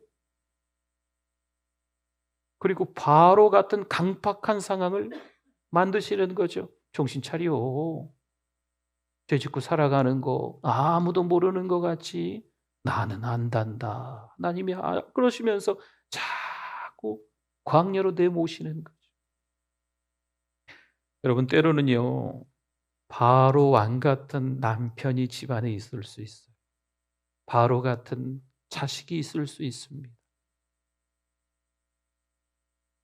그리고 바로 같은 강팍한 상황을 만드시는 거죠. 정신 차려. 죄 짓고 살아가는 거 아무도 모르는 것 같이 나는 안단다. 하나님이 그러시면서 자꾸 광야로 내모시는 거죠. 여러분, 때로는요, 바로 왕 같은 남편이 집안에 있을 수 있어요. 바로 같은 자식이 있을 수 있습니다.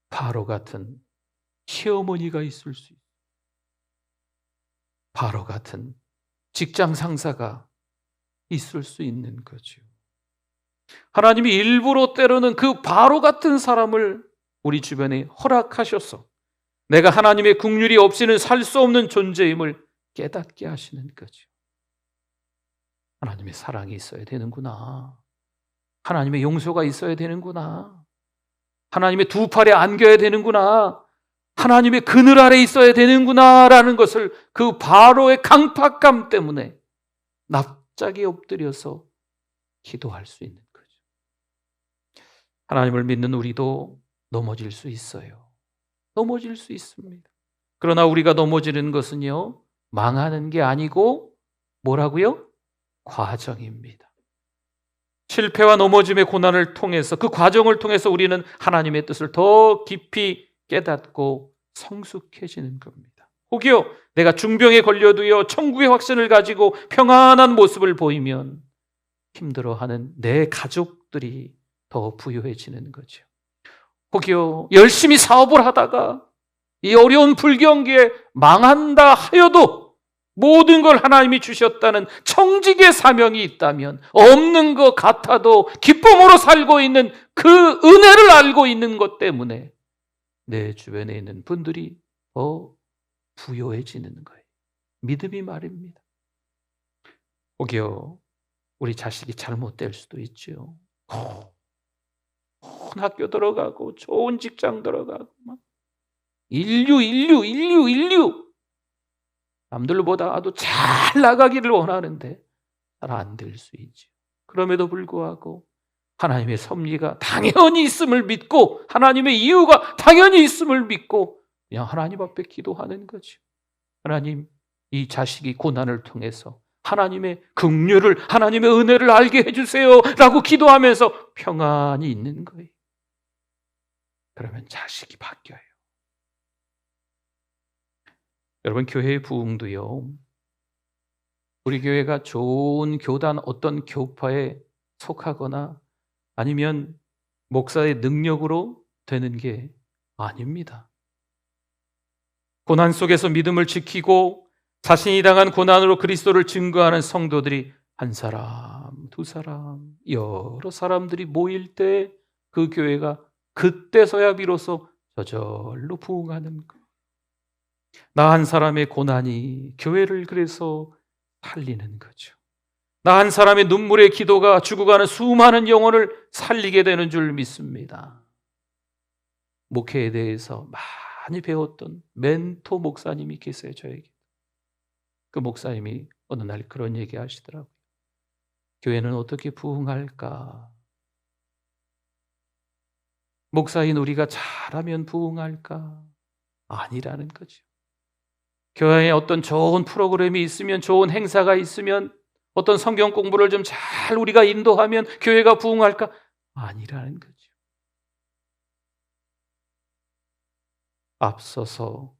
바로 같은 시어머니가 있을 수 있어요. 바로 같은 직장 상사가 있을 수 있는 거죠. 하나님이 일부러 때로는 그 바로 같은 사람을 우리 주변에 허락하셔서 내가 하나님의 긍휼이 없이는 살 수 없는 존재임을 깨닫게 하시는 거죠. 하나님의 사랑이 있어야 되는구나. 하나님의 용서가 있어야 되는구나. 하나님의 두 팔에 안겨야 되는구나. 하나님의 그늘 아래 있어야 되는구나라는 것을 그 바로의 강팍감 때문에 납작이 엎드려서 기도할 수 있는 거죠. 하나님을 믿는 우리도 넘어질 수 있어요. 넘어질 수 있습니다. 그러나 우리가 넘어지는 것은요, 망하는 게 아니고 뭐라고요? 과정입니다. 실패와 넘어짐의 고난을 통해서, 그 과정을 통해서 우리는 하나님의 뜻을 더 깊이 깨닫고 성숙해지는 겁니다. 혹여 내가 중병에 걸려도요, 천국의 확신을 가지고 평안한 모습을 보이면 힘들어하는 내 가족들이 더 부유해지는 거죠. 혹여 열심히 사업을 하다가 이 어려운 불경기에 망한다 하여도 모든 걸 하나님이 주셨다는 청직의 사명이 있다면, 없는 것 같아도 기쁨으로 살고 있는 그 은혜를 알고 있는 것 때문에 내 주변에 있는 분들이 더 부유해지는 거예요. 믿음이 말입니다. 혹여 우리 자식이 잘못될 수도 있죠. 좋은 학교 들어가고 좋은 직장 들어가고 막 인류. 남들보다도 잘 나가기를 원하는데 잘 안 될 수 있죠. 그럼에도 불구하고 하나님의 섭리가 당연히 있음을 믿고 하나님의 이유가 당연히 있음을 믿고 그냥 하나님 앞에 기도하는 거죠. 하나님, 이 자식이 고난을 통해서 하나님의 긍휼을, 하나님의 은혜를 알게 해주세요 라고 기도하면서 평안히 있는 거예요. 그러면 자식이 바뀌어요. 여러분, 교회의 부흥도요, 우리 교회가 좋은 교단 어떤 교파에 속하거나 아니면 목사의 능력으로 되는 게 아닙니다. 고난 속에서 믿음을 지키고 자신이 당한 고난으로 그리스도를 증거하는 성도들이 한 사람, 두 사람, 여러 사람들이 모일 때 그 교회가 그때서야 비로소 저절로 부흥하는 거예요. 나 한 사람의 고난이 교회를 그래서 살리는 거죠. 나 한 사람의 눈물의 기도가 죽어가는 수많은 영혼을 살리게 되는 줄 믿습니다. 목회에 대해서 많이 배웠던 멘토 목사님이 계세요, 저에게. 그 목사님이 어느 날 그런 얘기 하시더라고요. 교회는 어떻게 부흥할까? 목사인 우리가 잘하면 부흥할까? 아니라는 거죠. 교회에 어떤 좋은 프로그램이 있으면, 좋은 행사가 있으면, 어떤 성경 공부를 좀 잘 우리가 인도하면 교회가 부흥할까? 아니라는 거죠. 앞서서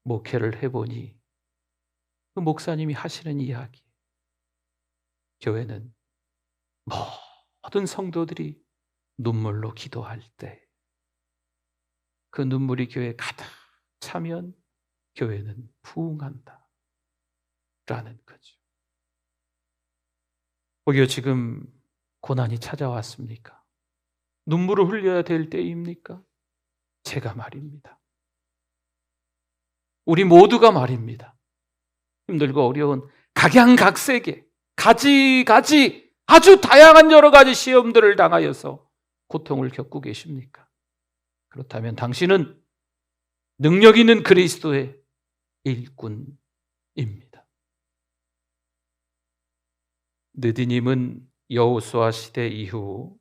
목회를 해보니 그 목사님이 하시는 이야기, 교회는 모든 성도들이 눈물로 기도할 때 그 눈물이 교회에 가득 차면 교회는 부흥한다 라는 거죠. 오히려 지금 고난이 찾아왔습니까? 눈물을 흘려야 될 때입니까? 제가 말입니다. 우리 모두가 말입니다. 힘들고 어려운 각양각색의 가지 아주 다양한 여러 가지 시험들을 당하여서 고통을 겪고 계십니까? 그렇다면 당신은 능력 있는 그리스도의 일꾼입니다. 느디님은 여호수아 시대 이후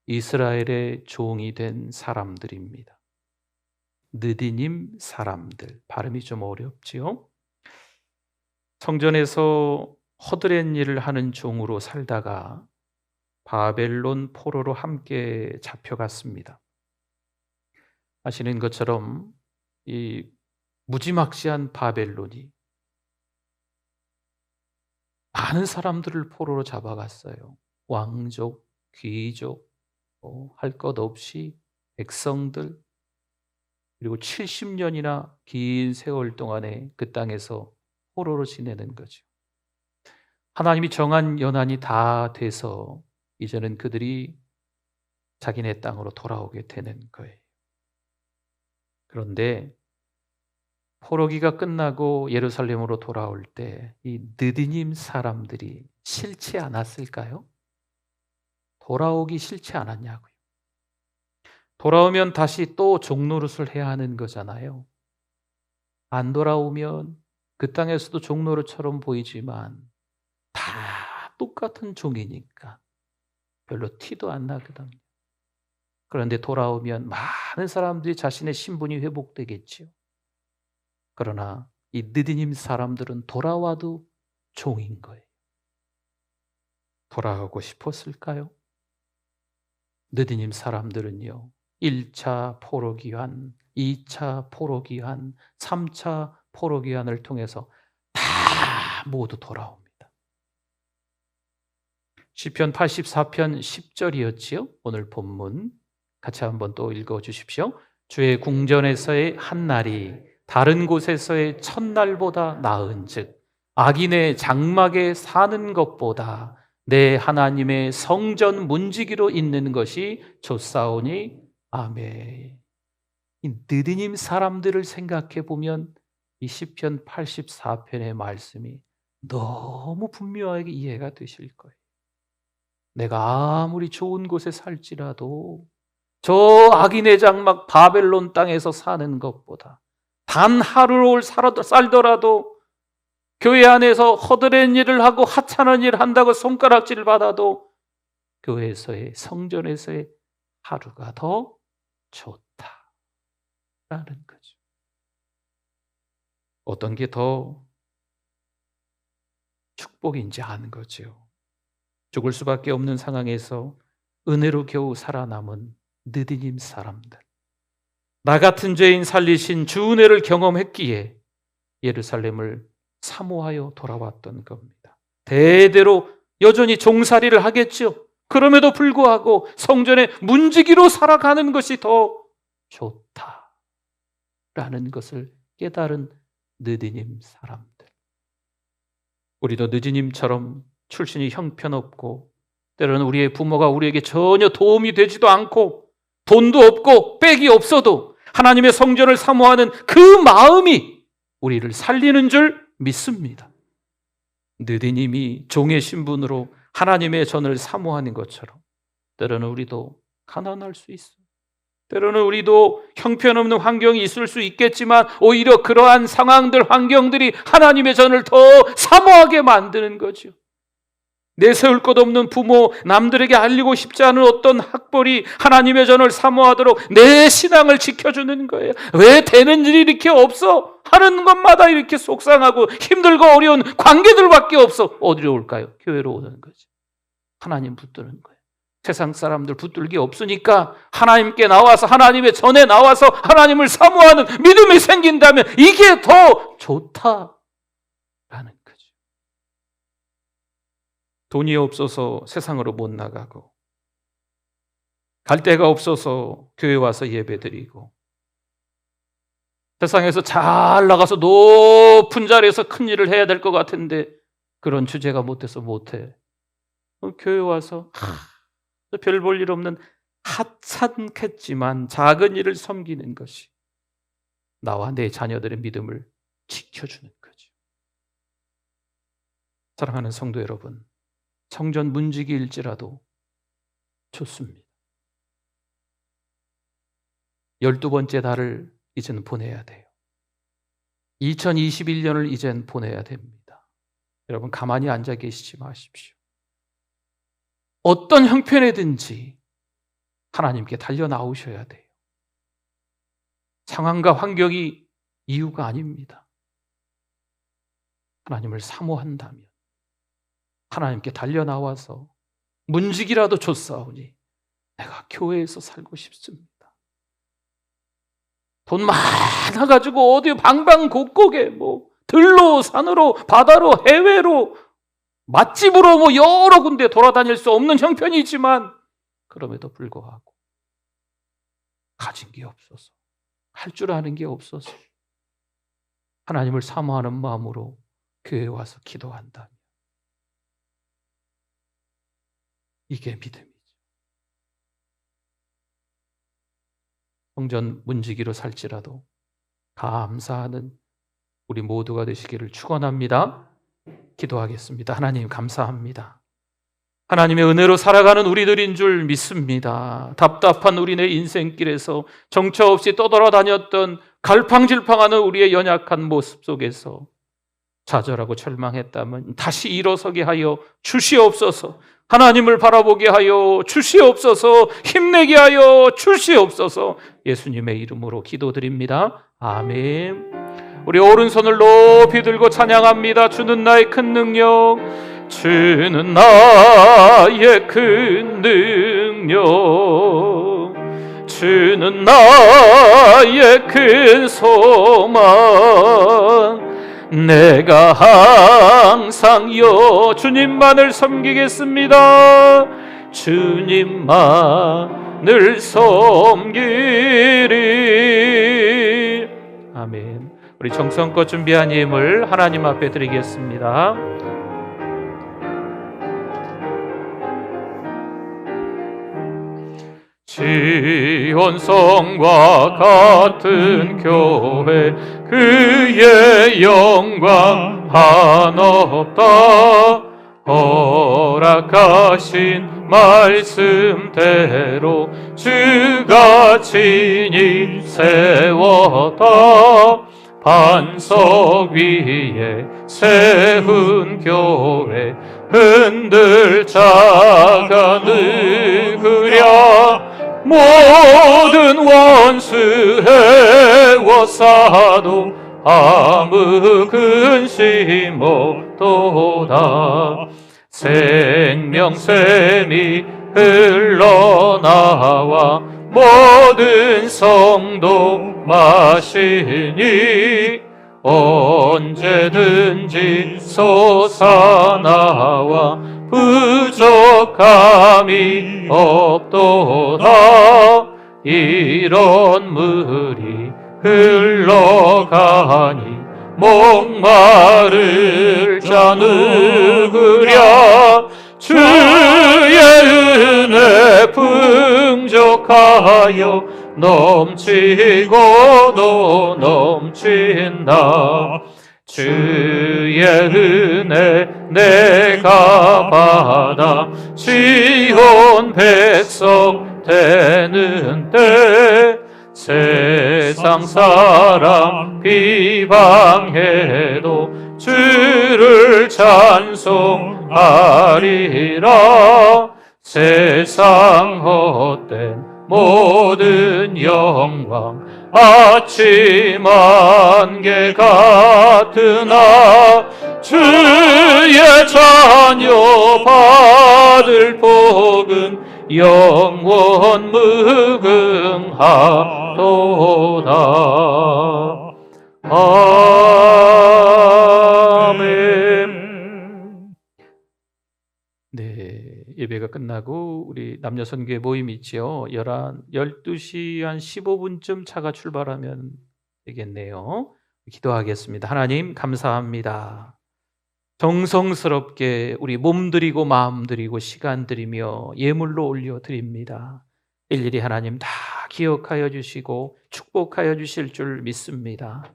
이스라엘의 종이 된 사람들입니다. 느디님 사람들, 발음이 좀 어렵지요? 성전에서 허드렛 일을 하는 종으로 살다가 바벨론 포로로 함께 잡혀갔습니다. 아시는 것처럼 이 무지막지한 바벨론이 많은 사람들을 포로로 잡아갔어요. 왕족, 귀족, 할 것 없이 백성들, 그리고 70년이나 긴 세월 동안에 그 땅에서 포로로 지내는 거죠. 하나님이 정한 연한이 다 돼서 이제는 그들이 자기네 땅으로 돌아오게 되는 거예요. 그런데 포로기가 끝나고 예루살렘으로 돌아올 때 이 느디님 사람들이 싫지 않았을까요? 돌아오기 싫지 않았냐고요. 돌아오면 다시 또 종노릇을 해야 하는 거잖아요. 안 돌아오면 그 땅에서도 종노릇처럼 보이지만 다 똑같은 종이니까 별로 티도 안 나거든요. 그런데 돌아오면 많은 사람들이 자신의 신분이 회복되겠지요. 그러나 이 느디님 사람들은 돌아와도 종인 거예요. 돌아가고 싶었을까요? 느디님 사람들은요, 1차 포로기환, 2차 포로기환, 3차 포로기환을 통해서 다 모두 돌아옵니다. 시편 84편 10절이었지요. 오늘 본문 같이 한번 또 읽어주십시오. 주의 궁전에서의 한 날이 다른 곳에서의 첫날보다 나은즉 악인의 장막에 사는 것보다 내 하나님의 성전 문지기로 있는 것이 좋사오니 아멘. 이 느디님 사람들을 생각해 보면 이 시편 84편의 말씀이 너무 분명하게 이해가 되실 거예요. 내가 아무리 좋은 곳에 살지라도 저 악인의 장막 바벨론 땅에서 사는 것보다 단 하루를 살더라도 교회 안에서 허드렛 일을 하고 하찮은 일을 한다고 손가락질을 받아도 교회에서의, 성전에서의 하루가 더 좋다라는 거죠. 어떤 게 더 축복인지 아는 거죠. 죽을 수밖에 없는 상황에서 은혜로 겨우 살아남은 느디님 사람들, 나 같은 죄인 살리신 주 은혜를 경험했기에 예루살렘을 사모하여 돌아왔던 겁니다. 대대로 여전히 종살이를 하겠죠. 그럼에도 불구하고 성전의 문지기로 살아가는 것이 더 좋다라는 것을 깨달은 느디님 사람들. 우리도 느디님처럼 출신이 형편없고 때로는 우리의 부모가 우리에게 전혀 도움이 되지도 않고 돈도 없고 빽이 없어도 하나님의 성전을 사모하는 그 마음이 우리를 살리는 줄 믿습니다. 느디님이 종의 신분으로 하나님의 전을 사모하는 것처럼 때로는 우리도 가난할 수 있어요. 때로는 우리도 형편없는 환경이 있을 수 있겠지만 오히려 그러한 상황들, 환경들이 하나님의 전을 더 사모하게 만드는 거죠. 내세울 것 없는 부모, 남들에게 알리고 싶지 않은 어떤 학벌이 하나님의 전을 사모하도록 내 신앙을 지켜주는 거예요. 왜 되는 일이 이렇게 없어? 하는 것마다 이렇게 속상하고 힘들고 어려운 관계들밖에 없어. 어디로 올까요? 교회로 오는 거죠. 하나님 붙드는 거예요. 세상 사람들 붙들 게 없으니까 하나님께 나와서, 하나님의 전에 나와서 하나님을 사모하는 믿음이 생긴다면 이게 더 좋다라는 거죠. 돈이 없어서 세상으로 못 나가고, 갈 데가 없어서 교회 와서 예배드리고, 세상에서 잘 나가서 높은 자리에서 큰 일을 해야 될 것 같은데 그런 주제가 못해서 못해. 교회 와서 별 볼 일 없는 하찮겠지만 작은 일을 섬기는 것이 나와 내 자녀들의 믿음을 지켜주는 거죠. 사랑하는 성도 여러분, 성전 문지기일지라도 좋습니다. 12번째 달을 이제는 보내야 돼요. 2021년을 이젠 보내야 됩니다. 여러분, 가만히 앉아 계시지 마십시오. 어떤 형편이든지 하나님께 달려 나오셔야 돼요. 상황과 환경이 이유가 아닙니다. 하나님을 사모한다면 하나님께 달려 나와서 문지기라도 좋사오니 내가 교회에서 살고 싶습니다. 돈 많아가지고 어디 방방곡곡에 들로 산으로 바다로 해외로 맛집으로 여러 군데 돌아다닐 수 없는 형편이지만 그럼에도 불구하고 가진 게 없어서, 할 줄 아는 게 없어서 하나님을 사모하는 마음으로 교회에 와서 기도한다면 이게 믿음이죠. 성전 문지기로 살지라도 감사하는 우리 모두가 되시기를 축원합니다. 기도하겠습니다. 하나님 감사합니다. 하나님의 은혜로 살아가는 우리들인 줄 믿습니다. 답답한 우리네 인생길에서 정처 없이 떠돌아다녔던 갈팡질팡하는 우리의 연약한 모습 속에서 좌절하고 절망했다면 다시 일어서게 하여 주시옵소서. 하나님을 바라보게 하여 주시옵소서. 힘내게 하여 주시옵소서. 예수님의 이름으로 기도드립니다. 아멘. 우리 오른손을 높이 들고 찬양합니다. 주는 나의 큰 능력, 주는 나의 큰 능력, 주는 나의 큰 소망. 내가 항상 주님만을 섬기겠습니다. 주님만을 섬기리. 아멘. 우리 정성껏 준비한 예물 하나님 앞에 드리겠습니다. 지온성과 같은 교회, 그의 영광 한없다. 허락하신 말씀대로 주가 친히 세웠다. 반석 위에 세운 교회 흔들 자가 누구랴. 모든 원수 해워싸도 아무 근심 없도다. 생명샘이 흘러나와 모든 성도 마시니 언제든지 솟아나와 부족함이 없도다. 이런 물이 흘러가니 목마를 자 누구랴. 주의 은혜 풍족하여 넘치고도 넘친다. 주의 은혜 내가 받아 시온 백성 되는 때 세상 사람 비방해도 주를 찬송하리라. 세상 헛된 모든 영광 아침 안개 같으나 주의 자녀 받을 복은 영원 무궁하도다. 아멘. 네, 예배가 끝나고 우리 남녀 선교회 모임이 있죠. 12시 한 15분쯤 차가 출발하면 되겠네요. 기도하겠습니다. 하나님 감사합니다. 정성스럽게 우리 몸 드리고 마음 드리고 시간 드리며 예물로 올려드립니다. 일일이 하나님 다 기억하여 주시고 축복하여 주실 줄 믿습니다.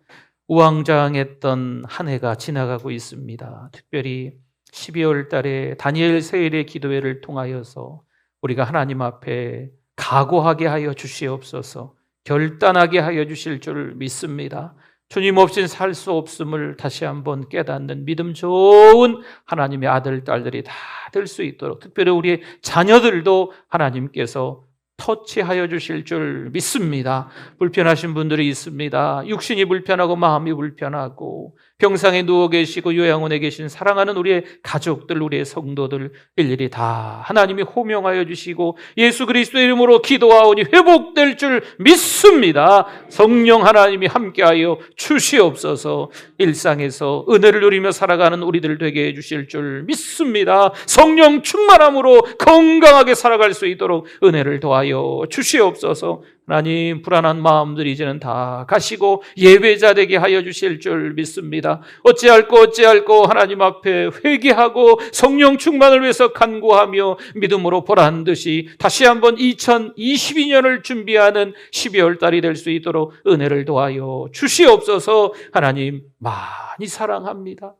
우왕좌왕했던 한 해가 지나가고 있습니다. 특별히 12월 달에 다니엘 세일의 기도회를 통하여서 우리가 하나님 앞에 각오하게 하여 주시옵소서. 결단하게 하여 주실 줄 믿습니다. 주님 없인 살 수 없음을 다시 한번 깨닫는 믿음 좋은 하나님의 아들, 딸들이 다 될 수 있도록, 특별히 우리의 자녀들도 하나님께서 터치하여 주실 줄 믿습니다. 불편하신 분들이 있습니다. 육신이 불편하고 마음이 불편하고 병상에 누워 계시고 요양원에 계신 사랑하는 우리의 가족들, 우리의 성도들 일일이 다 하나님이 호명하여 주시고 예수 그리스도의 이름으로 기도하오니 회복될 줄 믿습니다. 성령 하나님이 함께하여 주시옵소서. 일상에서 은혜를 누리며 살아가는 우리들 되게 해주실 줄 믿습니다. 성령 충만함으로 건강하게 살아갈 수 있도록 은혜를 도와주시옵소서. 주시옵소서. 하나님, 불안한 마음들 이제는 다 가시고 예배자 되게 하여 주실 줄 믿습니다. 어찌할꼬 하나님 앞에 회개하고 성령 충만을 위해서 간구하며 믿음으로 보란 듯이 다시 한번 2022년을 준비하는 12월 달이 될 수 있도록 은혜를 도와여 주시옵소서. 하나님 많이 사랑합니다.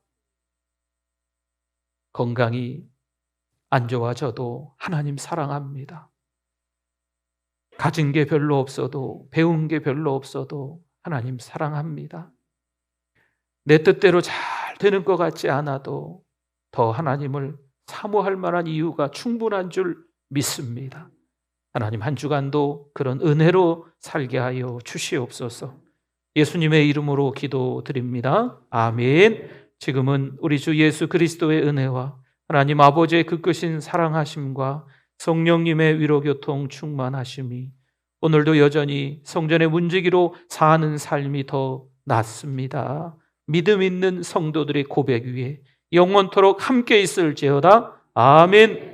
건강이 안 좋아져도 하나님 사랑합니다. 가진 게 별로 없어도, 배운 게 별로 없어도 하나님 사랑합니다. 내 뜻대로 잘 되는 것 같지 않아도 더 하나님을 사모할 만한 이유가 충분한 줄 믿습니다. 하나님, 한 주간도 그런 은혜로 살게 하여 주시옵소서. 예수님의 이름으로 기도드립니다. 아멘. 지금은 우리 주 예수 그리스도의 은혜와 하나님 아버지의 그 크신 사랑하심과 성령님의 위로교통 충만하심이 오늘도 여전히 성전의 문지기로 사는 삶이 더 낫습니다. 믿음 있는 성도들의 고백 위에 영원토록 함께 있을지어다. 아멘.